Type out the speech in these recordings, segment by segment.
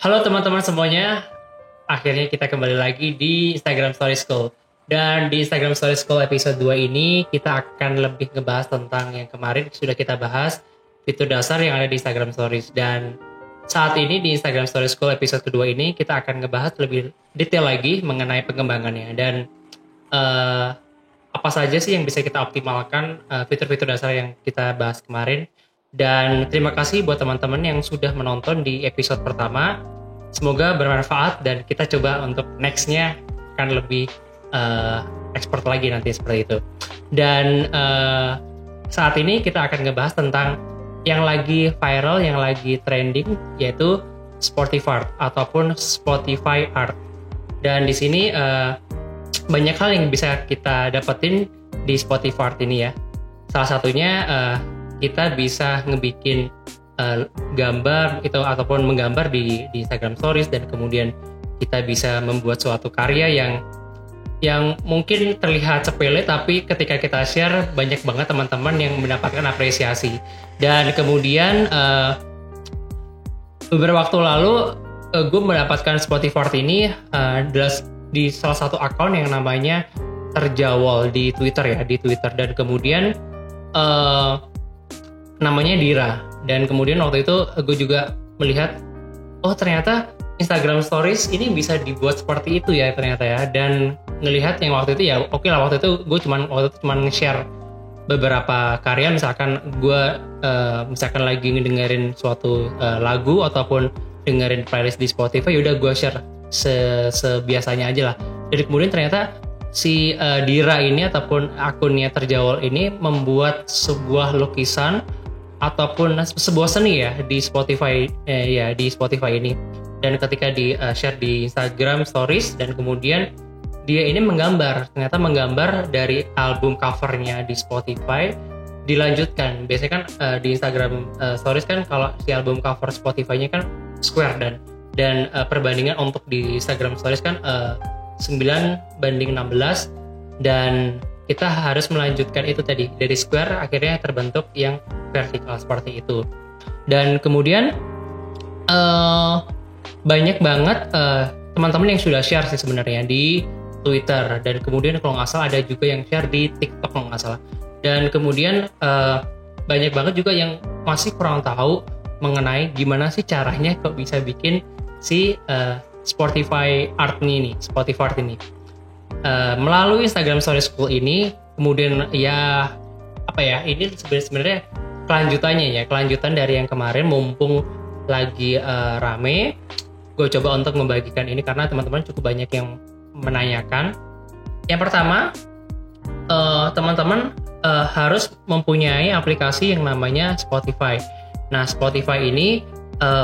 Halo teman-teman semuanya, akhirnya kita kembali lagi di Instagram Story School. Dan di Instagram Story School episode 2 ini kita akan lebih ngebahas tentang yang kemarin sudah kita bahas, fitur dasar yang ada di Instagram Stories. Dan saat ini di Instagram Story School episode kedua ini kita akan ngebahas lebih detail lagi mengenai pengembangannya. Dan apa saja sih yang bisa kita optimalkan fitur-fitur dasar yang kita bahas kemarin. Dan terima kasih buat teman-teman yang sudah menonton di episode pertama. Semoga bermanfaat dan kita coba untuk nextnya akan lebih expert lagi nanti seperti itu. Dan saat ini kita akan ngebahas tentang yang lagi viral, yang lagi trending, yaitu Spotify ataupun Spotify Art. Dan di sini banyak hal yang bisa kita dapetin di Spotify Art ini ya. Salah satunya kita bisa ngebikin gambar itu ataupun menggambar di Instagram Stories, dan kemudian kita bisa membuat suatu karya yang mungkin terlihat sepele, tapi ketika kita share banyak banget teman-teman yang mendapatkan apresiasi. Dan kemudian beberapa waktu lalu gue mendapatkan Spotify Art ini di salah satu akun yang namanya Terjawol di Twitter ya, dan kemudian namanya Dira. Dan kemudian waktu itu gue juga melihat, oh ternyata Instagram Stories ini bisa dibuat seperti itu ya ternyata ya. Dan ngelihat yang waktu itu ya oke lah, waktu itu gue cuman nge-share beberapa karya, misalkan gue misalkan lagi ngedengerin suatu lagu ataupun dengerin playlist di Spotify, yaudah gue share sebiasanya aja lah. Jadi kemudian ternyata si Dira ini ataupun akunnya Terjawol ini membuat sebuah lukisan ataupun sebuah seni ya di Spotify di Spotify ini. Dan ketika di share di Instagram Stories, dan kemudian dia ini ternyata menggambar dari album covernya di Spotify, dilanjutkan. Biasanya kan di Instagram Stories kan kalau si album cover Spotify-nya kan square, dan perbandingan untuk di Instagram Stories kan 9:16, dan kita harus melanjutkan itu tadi dari square akhirnya terbentuk yang vertikal seperti itu. Dan kemudian banyak banget teman-teman yang sudah share sih sebenarnya di Twitter, dan kemudian kalau nggak salah ada juga yang share di TikTok kalau nggak salah. Dan kemudian banyak banget juga yang masih kurang tahu mengenai gimana sih caranya kok bisa bikin si Spotify Art ini. Melalui Instagram Story School ini, kemudian ini sebenarnya kelanjutan dari yang kemarin. Mumpung lagi rame, gue coba untuk membagikan ini karena teman-teman cukup banyak yang menanyakan. Yang pertama, teman-teman harus mempunyai aplikasi yang namanya Spotify. Nah, Spotify ini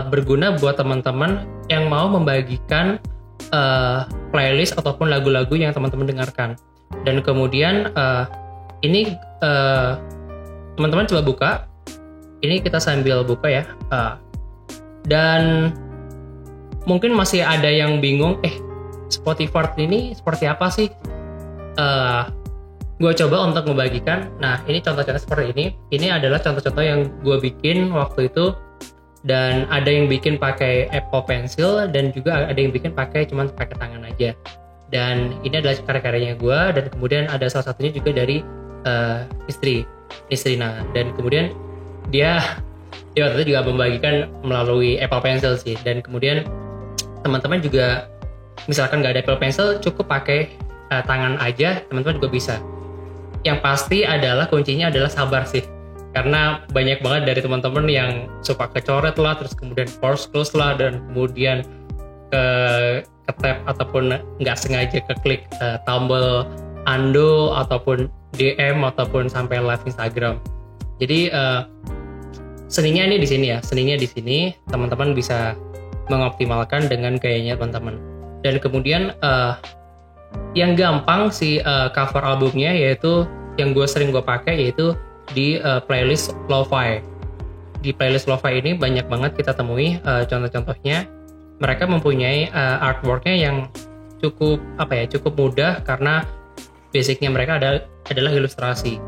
berguna buat teman-teman yang mau membagikan playlist ataupun lagu-lagu yang teman-teman dengarkan. Dan kemudian ini teman-teman coba buka. Ini kita sambil buka ya. Dan mungkin masih ada yang bingung, Spotify ini seperti apa sih? Gue coba untuk membagikan. Nah, ini contoh-contoh seperti ini. Ini adalah contoh-contoh yang gue bikin waktu itu. Dan ada yang bikin pakai Apple Pencil, dan juga ada yang bikin pakai tangan aja. Dan ini adalah karya-karyanya gue, dan kemudian ada salah satunya juga dari istri. Nah, dan kemudian dia waktu itu juga membagikan melalui Apple Pencil sih. Dan kemudian teman-teman juga misalkan nggak ada Apple Pencil, cukup pakai tangan aja, teman-teman juga bisa. Yang pasti adalah kuncinya adalah sabar sih. Karena banyak banget dari teman-teman yang suka kecoret lah, terus kemudian force close lah, dan kemudian ke tap ataupun nggak sengaja keklik tombol undo ataupun DM ataupun sampai live Instagram. Jadi seninya ini di sini ya, teman-teman bisa mengoptimalkan dengan gayanya teman-teman. Dan kemudian yang gampang si cover albumnya, yaitu yang sering gue pakai, yaitu di playlist Lo-Fi. Di playlist Lo-Fi ini banyak banget kita temui contoh-contohnya. Mereka mempunyai artworknya yang cukup mudah, karena basicnya mereka adalah ilustrasi.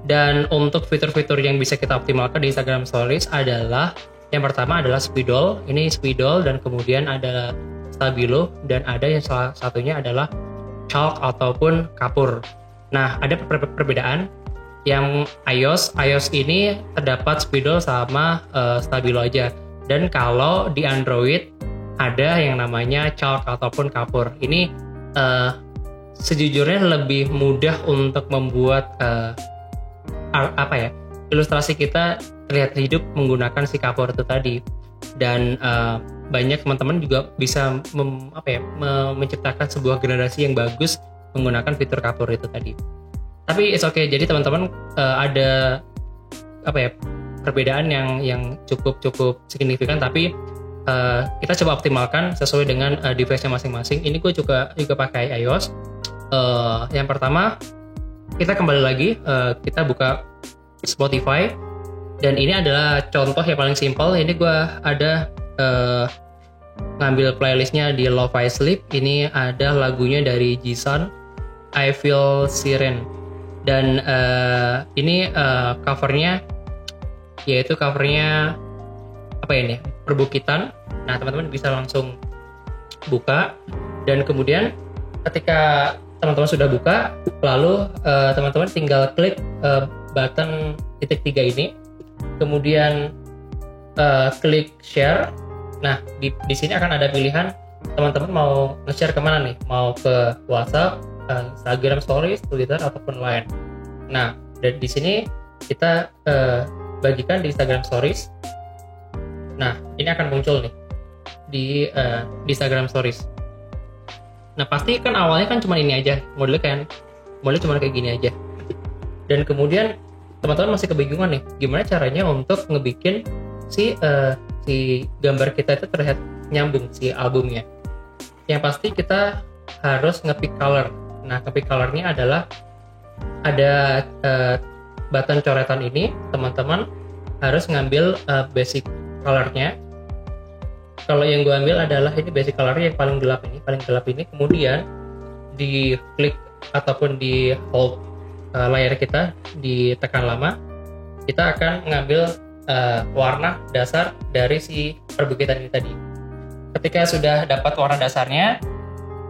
Dan untuk fitur-fitur yang bisa kita optimalkan di Instagram Stories adalah Yang pertama adalah spidol, ini spidol dan kemudian ada stabilo dan ada yang salah satunya adalah chalk ataupun kapur. Nah, ada perbedaan. Yang iOS ini terdapat spidol sama stabilo aja. Dan kalau di Android ada yang namanya chalk ataupun kapur. Ini sejujurnya lebih mudah untuk membuat ilustrasi kita terlihat hidup menggunakan si kapur itu tadi. Dan banyak teman-teman juga bisa menciptakan sebuah generasi yang bagus menggunakan fitur kapur itu tadi. Tapi it's okay. Jadi teman-teman ada perbedaan yang cukup signifikan, tapi kita coba optimalkan sesuai dengan device-nya masing-masing. Ini gue juga pakai iOS. Yang pertama kita kembali lagi, kita buka Spotify, dan ini adalah contoh yang paling simpel. Ini gue ada ngambil playlistnya di Lo-Fi Sleep. Ini ada lagunya dari Jisun, I Feel Siren. Dan ini covernya perbukitan. Nah, teman-teman bisa langsung buka, dan kemudian ketika teman-teman sudah buka, lalu teman-teman tinggal klik button titik 3 ini, kemudian klik share. Nah, di sini akan ada pilihan teman-teman mau nge-share kemana nih, mau ke WhatsApp, Instagram Stories, Twitter, ataupun lain. Nah, dan di sini kita bagikan di Instagram Stories. Nah, ini akan muncul nih di Instagram Stories. Nah, pasti kan awalnya kan cuma ini aja, modelnya cuma kayak gini aja. Dan kemudian teman-teman masih kebingungan nih, gimana caranya untuk ngebikin si gambar kita itu terlihat nyambung si albumnya. Yang pasti kita harus nge-pick color. Nah, nge-pick colornya adalah ada button coretan ini. Teman-teman harus ngambil basic colornya. Kalau yang gue ambil adalah ini basic colornya yang paling gelap ini. Kemudian di klik ataupun di hold layar kita, ditekan lama, kita akan mengambil warna dasar dari si perbukitan ini tadi. Ketika sudah dapat warna dasarnya,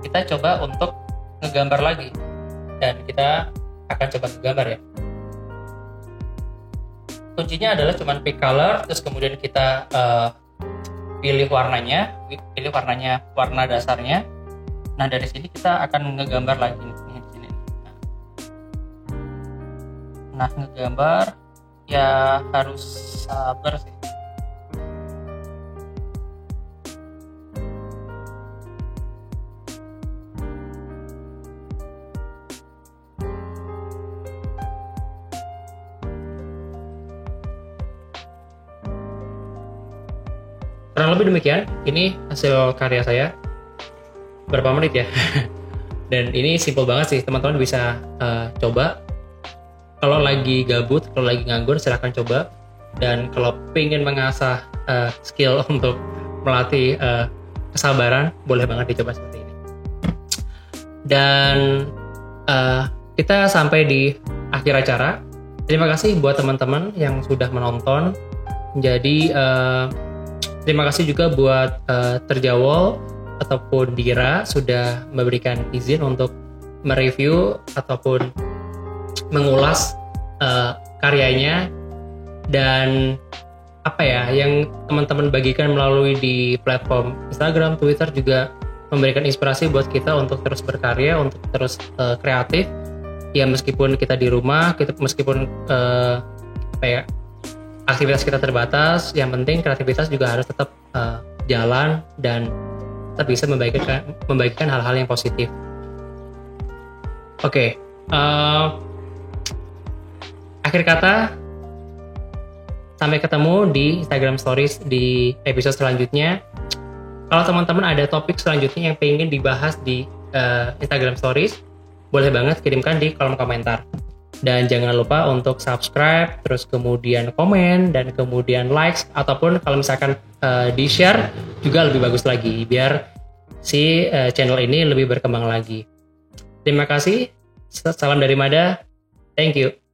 kita coba untuk ngegambar lagi, dan kita akan coba ngegambar ya. Kuncinya adalah cuman pick color, terus kemudian kita pilih warna dasarnya. Nah, dari sini kita akan ngegambar lagi nih di sini. Nah, ngegambar ya harus sabar sih. Kurang lebih demikian, ini hasil karya saya. Berapa menit ya? Dan ini simple banget sih, teman-teman bisa coba. Kalau lagi gabut, kalau lagi nganggur, silahkan coba. Dan kalau pengen mengasah skill untuk melatih kesabaran, boleh banget dicoba seperti ini. Dan kita sampai di akhir acara. Terima kasih buat teman-teman yang sudah menonton. Jadi terima kasih juga buat Terjawol ataupun Dira sudah memberikan izin untuk mereview ataupun mengulas karyanya, dan yang teman-teman bagikan melalui di platform Instagram, Twitter juga memberikan inspirasi buat kita untuk terus berkarya, untuk terus kreatif. Ya, meskipun kita di rumah, meskipun aktivitas kita terbatas, yang penting kreativitas juga harus tetap jalan dan tetap bisa membagikan hal-hal yang positif. Oke, akhir kata, sampai ketemu di Instagram Stories di episode selanjutnya. Kalau teman-teman ada topik selanjutnya yang pengen dibahas di Instagram Stories, boleh banget kirimkan di kolom komentar. Dan jangan lupa untuk subscribe, terus kemudian komen, dan kemudian likes, ataupun kalau misalkan di-share juga lebih bagus lagi, biar si channel ini lebih berkembang lagi. Terima kasih, salam dari Mada, thank you.